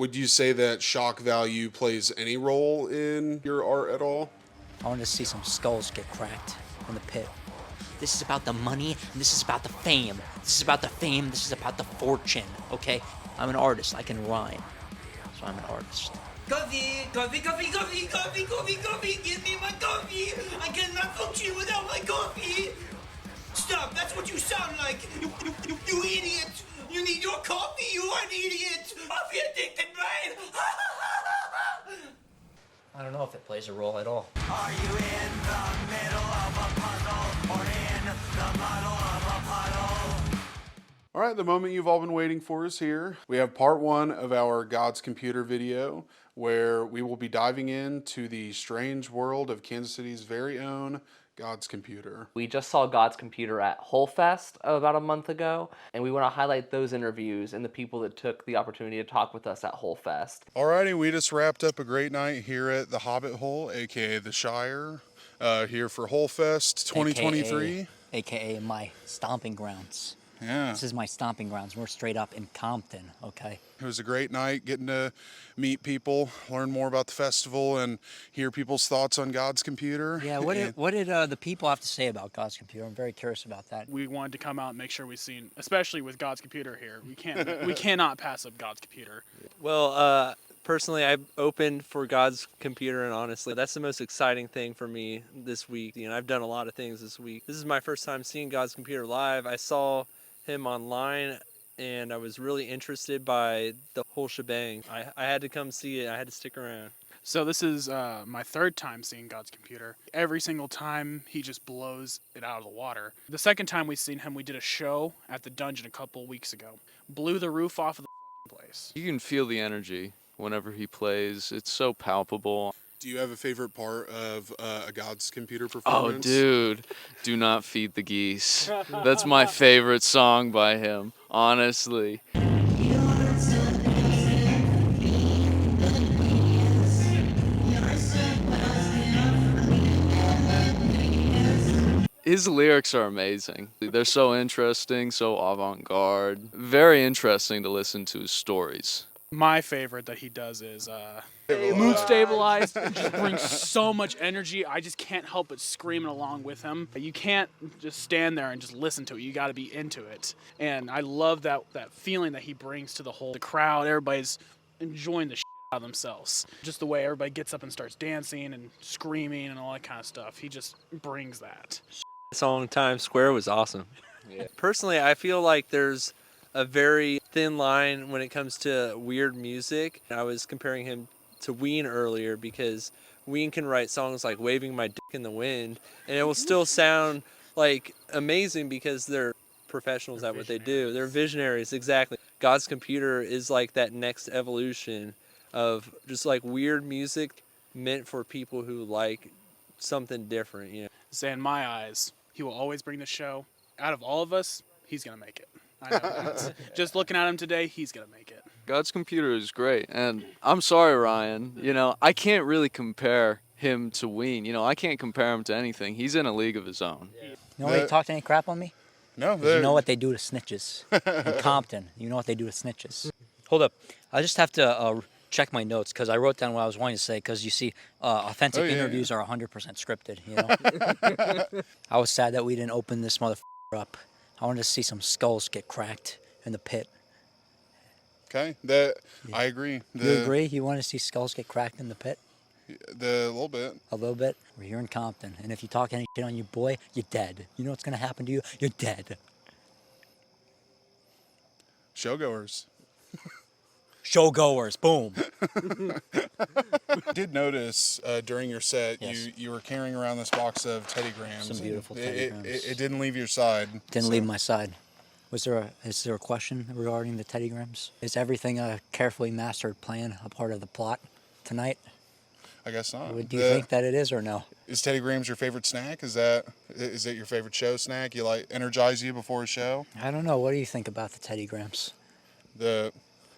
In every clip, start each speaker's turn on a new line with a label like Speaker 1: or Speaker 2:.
Speaker 1: Would you say that shock value plays any role in your art at all?
Speaker 2: I want to see some skulls get cracked in the pit. This is about the money, and this is about the fame. This is about the fame, this is about the fortune, okay? I'm an artist, I can rhyme, so I'm an artist.
Speaker 3: Coffee, coffee, coffee, coffee, coffee, coffee, coffee, give me my coffee! I cannot function without my coffee! Stop, that's what you sound like! You idiot! You need your coffee, you are an idiot! Coffee addicted brain!
Speaker 2: I don't know if it plays a role at all.
Speaker 3: Are you in the middle of a puzzle or in the muddle of a puddle?
Speaker 1: All right, the moment you've all been waiting for is here. We have part one of our God's Computer video, where we will be diving into the strange world of Kansas City's very own God's Computer.
Speaker 4: We just saw God's Computer at Hull Fest about a month ago, and we want to highlight those interviews and the people that took the opportunity to talk with us at Hull Fest.
Speaker 1: Alrighty, we just wrapped up a great night here at the Hobbit Hole, aka the Shire, here for Hull Fest 2023.
Speaker 2: AKA my stomping grounds.
Speaker 1: Yeah.
Speaker 2: This is my stomping grounds. We're straight up in Compton, okay?
Speaker 1: It was a great night getting to meet people, learn more about the festival, and hear people's thoughts on God's Computer.
Speaker 2: Yeah, what did the people have to say about God's Computer? I'm very curious about that.
Speaker 5: We wanted to come out and make sure we've seen, especially with God's Computer here. We cannot pass up God's Computer.
Speaker 6: Well, personally, I've opened for God's Computer, and honestly, that's the most exciting thing for me this week. You know, I've done a lot of things this week. This is my first time seeing God's Computer live. I saw him online, and I was really interested by the whole shebang. I had to come see it. I had to stick around.
Speaker 5: So this is my third time seeing God's Computer. Every single time, he just blows it out of the water. The second time we've seen him, we did a show at the Dungeon a couple weeks ago. Blew the roof off of the place.
Speaker 7: You can feel the energy whenever he plays. It's so palpable.
Speaker 1: Do you have a favorite part of a God's Computer
Speaker 7: Oh,
Speaker 1: performance?
Speaker 7: dude, do not feed the geese. That's my favorite song by him, honestly. His lyrics are amazing. They're so interesting, so avant-garde. Very interesting to listen to his stories.
Speaker 5: My favorite that he does is mood stabilized. It just brings so much energy. I just can't help but screaming along with him. You can't just stand there and just listen to it. You got to be into it. And I love that feeling that he brings to the crowd. Everybody's enjoying the shit out of themselves. Just the way everybody gets up and starts dancing and screaming and all that kind of stuff. He just brings that.
Speaker 6: The song Times Square was awesome. Yeah. Personally, I feel like there's a very thin line when it comes to weird music. I was comparing him to Ween earlier because Ween can write songs like Waving My Dick in the Wind, and it will still sound like amazing because they're professionals at what they do. They're visionaries, exactly. God's Computer is like that next evolution of just like weird music meant for people who like something different, you know.
Speaker 5: So in my eyes, he will always bring the show. Out of all of us, he's going to make it. I know that. Just looking at him today, he's going to make it.
Speaker 7: God's Computer is great, and I'm sorry, Ryan. You know, I can't really compare him to Ween. You know, I can't compare him to anything. He's in a league of his own.
Speaker 2: You know why you talked any crap on me?
Speaker 1: No.
Speaker 2: You know what they do to snitches in Compton. You know what they do to snitches. Hold up. I just have to check my notes because I wrote down what I was wanting to say because you see, authentic interviews are 100% scripted, you know? I was sad that we didn't open this motherfucker up. I wanted to see some skulls get cracked in the pit.
Speaker 1: Okay, I agree.
Speaker 2: You agree? You want to see skulls get cracked in the pit?
Speaker 1: A little bit.
Speaker 2: A little bit? We're here in Compton, and if you talk any shit on your boy, you're dead. You know what's going to happen to you? You're dead.
Speaker 1: Showgoers.
Speaker 2: Showgoers, boom.
Speaker 1: I did notice during your set,
Speaker 2: Yes.
Speaker 1: you were carrying around this box of Teddy Grahams.
Speaker 2: Some beautiful Teddy Grahams.
Speaker 1: It didn't leave your side.
Speaker 2: Didn't leave my side. Is there a question regarding the Teddy Grahams? Is everything a carefully mastered plan, a part of the plot tonight?
Speaker 1: I guess not.
Speaker 2: Do you think that it is or no?
Speaker 1: Is Teddy Grahams your favorite snack? Is it your favorite show snack? You like energize you before a show?
Speaker 2: I don't know. What do you think about the Teddy Grahams?
Speaker 1: The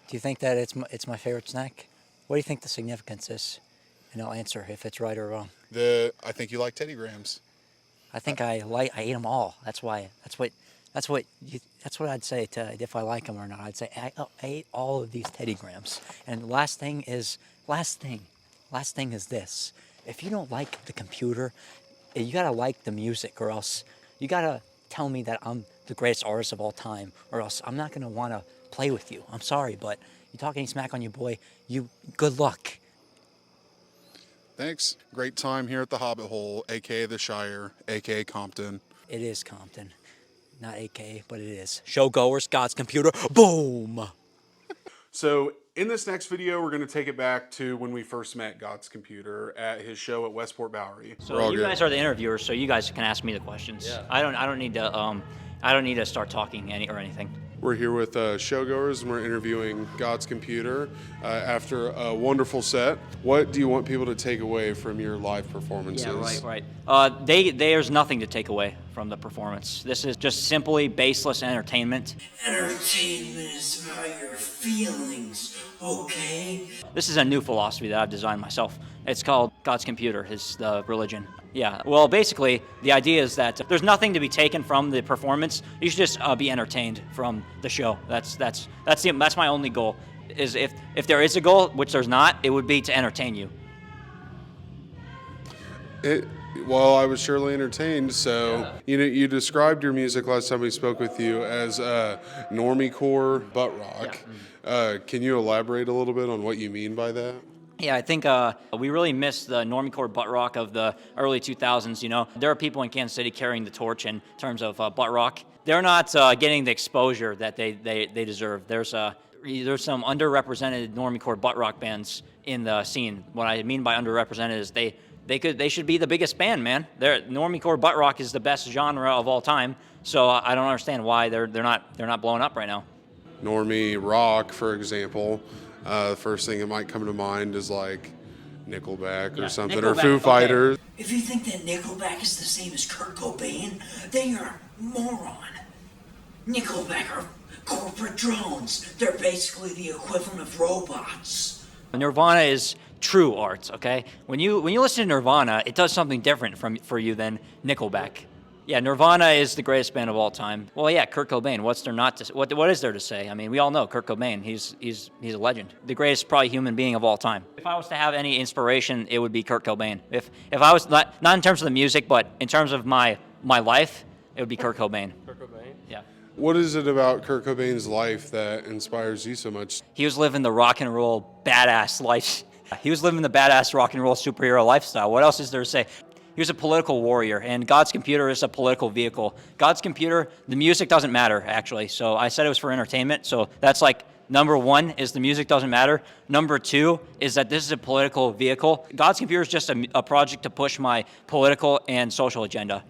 Speaker 2: Do you think that it's my favorite snack? What do you think the significance is? And I'll answer if it's right or wrong.
Speaker 1: I think you like Teddy Grahams.
Speaker 2: I think I eat them all. That's what That's what I'd say to if I like them or not. I'd say I ate all of these Teddy Grahams. And last thing is this: if you don't like the computer, you gotta like the music, or else you gotta tell me that I'm the greatest artist of all time, or else I'm not gonna want to play with you. I'm sorry, but you talk any smack on your boy, good luck.
Speaker 1: Thanks. Great time here at the Hobbit Hole, aka the Shire, aka Compton.
Speaker 2: It is Compton. Not AK, but it is. Showgoers, God's computer, boom!
Speaker 1: So in this next video, we're going to take it back to when we first met God's Computer at his show at Westport Bowery.
Speaker 2: So you guys are the interviewers, so you guys can ask me the questions. Yeah. I don't need to start talking or anything.
Speaker 1: We're here with showgoers, and we're interviewing God's Computer after a wonderful set. What do you want people to take away from your live performances?
Speaker 2: Yeah, right. There's nothing to take away from the performance. This is just simply baseless entertainment.
Speaker 3: Entertainment is about your feelings, okay?
Speaker 2: This is a new philosophy that I've designed myself. It's called God's Computer, his religion. Yeah, well, basically, the idea is that there's nothing to be taken from the performance. You should just be entertained from the show. That's my only goal. Is if there is a goal, which there's not, it would be to entertain you.
Speaker 1: Well, I was surely entertained. So, you described your music last time we spoke with you as Normiecore butt rock. Yeah. Can you elaborate a little bit on what you mean by that?
Speaker 2: Yeah, I think we really missed the Normiecore butt rock of the early 2000s. You know, there are people in Kansas City carrying the torch in terms of butt rock. They're not getting the exposure that they deserve. There's some underrepresented Normiecore butt rock bands in the scene. What I mean by underrepresented is they should be the biggest band, man. Normiecore butt rock is the best genre of all time. So I don't understand why they're not blowing up right now.
Speaker 1: Normie rock, for example. The first thing that might come to mind is like Nickelback or something,
Speaker 2: Nickelback,
Speaker 1: or Foo Fighters.
Speaker 3: If you think that Nickelback is the same as Kurt Cobain, then you're a moron. Nickelback are corporate drones. They're basically the equivalent of robots.
Speaker 2: Nirvana is true art, okay? When you listen to Nirvana, it does something different for you than Nickelback. Yeah, Nirvana is the greatest band of all time. Well, yeah, Kurt Cobain. What's there not to? What is there to say? I mean, we all know Kurt Cobain. He's a legend. The greatest probably human being of all time. If I was to have any inspiration, it would be Kurt Cobain. If I was not in terms of the music, but in terms of my life, it would be Kurt Cobain.
Speaker 6: Kurt Cobain?
Speaker 2: Yeah.
Speaker 1: What is it about Kurt Cobain's life that inspires you so much?
Speaker 2: He was living the rock and roll badass life. He was living the badass rock and roll superhero lifestyle. What else is there to say? He was a political warrior, and God's Computer is a political vehicle. God's Computer, the music doesn't matter, actually. So I said it was for entertainment. So that's like number one is the music doesn't matter. Number two is that this is a political vehicle. God's Computer is just a project to push my political and social agenda.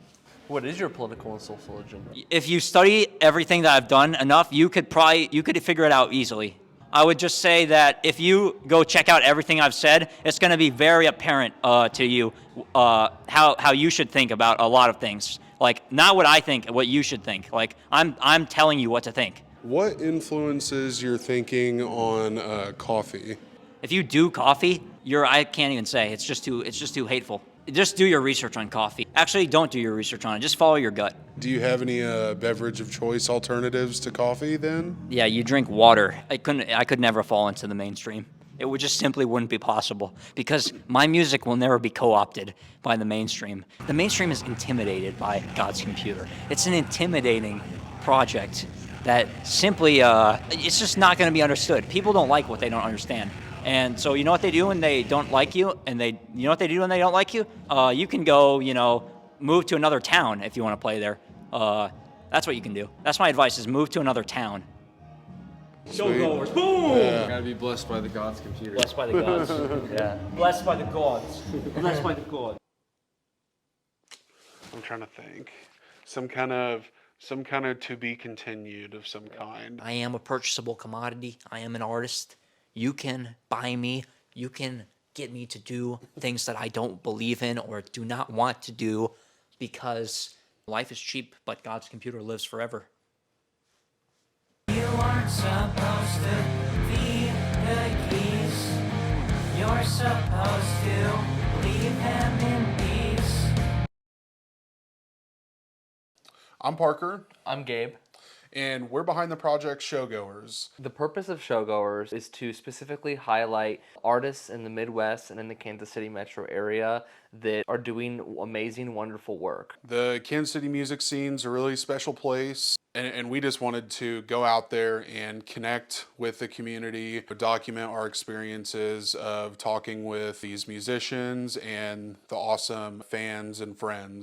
Speaker 4: What is your political and social agenda?
Speaker 2: If you study everything that I've done enough, you could figure it out easily. I would just say that if you go check out everything I've said, it's going to be very apparent to you how you should think about a lot of things. Like, not what I think, what you should think. Like, I'm telling you what to think.
Speaker 1: What influences your thinking on coffee?
Speaker 2: If you do coffee, I can't even say. It's just too hateful. Just do your research on coffee. Actually, don't do your research on it. Just follow your gut.
Speaker 1: Do you have any beverage of choice alternatives to coffee then?
Speaker 2: Yeah, you drink water. I could never fall into the mainstream. It simply wouldn't be possible because my music will never be co-opted by the mainstream. The mainstream is intimidated by God's Computer. It's an intimidating project that simply, it's just not going to be understood. People don't like what they don't understand. And so you know what they do when they don't like you, and you know what they do when they don't like you? You can go, move to another town if you want to play there. That's what you can do. That's my advice: is move to another town. Showgoers, boom!
Speaker 7: Yeah. Gotta be blessed by the God's Computer.
Speaker 2: Blessed by the gods. Yeah. Blessed by the gods. Blessed by the gods.
Speaker 1: I'm trying to think. Some kind of to be continued of some kind.
Speaker 2: I am a purchasable commodity. I am an artist. You can buy me. You can get me to do things that I don't believe in or do not want to do because life is cheap, but God's Computer lives forever.
Speaker 3: You aren't supposed to feed the geese. You're supposed to leave them in peace.
Speaker 1: I'm Parker.
Speaker 4: I'm Gabe.
Speaker 1: and we're behind the project Showgoers.
Speaker 4: The purpose of Showgoers is to specifically highlight artists in the Midwest and in the Kansas City metro area that are doing amazing, wonderful work.
Speaker 1: The Kansas City music scene's a really special place, and we just wanted to go out there and connect with the community, document our experiences of talking with these musicians and the awesome fans and friends.